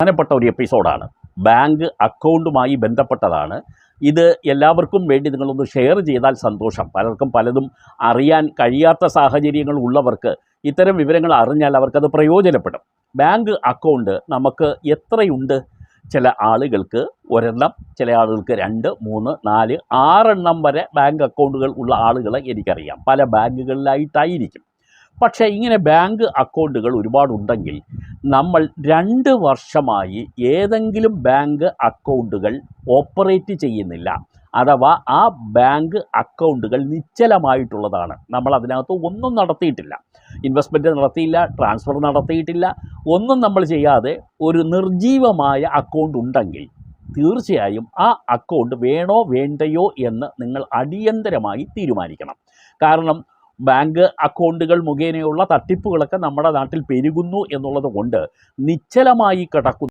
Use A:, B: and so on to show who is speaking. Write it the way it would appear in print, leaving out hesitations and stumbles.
A: പ്രധാനപ്പെട്ട ഒരു എപ്പിസോഡാണ്. ബാങ്ക് അക്കൗണ്ടുമായി ബന്ധപ്പെട്ടതാണ്. ഇത് എല്ലാവർക്കും വേണ്ടി നിങ്ങളൊന്ന് ഷെയർ ചെയ്താൽ സന്തോഷം. പലർക്കും പലതും അറിയാൻ കഴിയാത്ത സാഹചര്യങ്ങൾ ഉള്ളവർക്ക് ഇത്തരം വിവരങ്ങൾ അറിഞ്ഞാൽ അവർക്കത് പ്രയോജനപ്പെടും. ബാങ്ക് അക്കൗണ്ട് നമുക്ക് എത്രയുണ്ട്? ചില ആളുകൾക്ക് ഒരെണ്ണം, ചില ആളുകൾക്ക് 2, 3, 4, 6 എണ്ണം വരെ ബാങ്ക് അക്കൗണ്ടുകൾ ഉള്ള ആളുകളെ എനിക്കറിയാം. പല ബാങ്കുകളിലായിട്ടായിരിക്കും. പക്ഷേ ഇങ്ങനെ ബാങ്ക് അക്കൗണ്ടുകൾ ഒരുപാടുണ്ടെങ്കിൽ നമ്മൾ 2 വർഷമായി ഏതെങ്കിലും ബാങ്ക് അക്കൗണ്ടുകൾ ഓപ്പറേറ്റ് ചെയ്യുന്നില്ല, അഥവാ ആ ബാങ്ക് അക്കൗണ്ടുകൾ നിശ്ചലമായിട്ടുള്ളതാണ്. നമ്മൾ അതിനകത്ത് ഒന്നും നടത്തിയിട്ടില്ല, ഇൻവെസ്റ്റ്മെൻറ്റ് നടത്തിയില്ല, ട്രാൻസ്ഫർ നടത്തിയിട്ടില്ല, ഒന്നും നമ്മൾ ചെയ്യാതെ ഒരു നിർജീവമായ അക്കൗണ്ട് ഉണ്ടെങ്കിൽ തീർച്ചയായും ആ അക്കൗണ്ട് വേണോ വേണ്ടയോ എന്ന് നിങ്ങൾ അടിയന്തരമായി തീരുമാനിക്കണം. കാരണം ബാങ്ക് അക്കൗണ്ടുകൾ മുഖേനയുള്ള തട്ടിപ്പുകളൊക്കെ നമ്മുടെ നാട്ടിൽ പെരുകുന്നു എന്നുള്ളത് കൊണ്ട് നിശ്ചലമായി കിടക്കുന്ന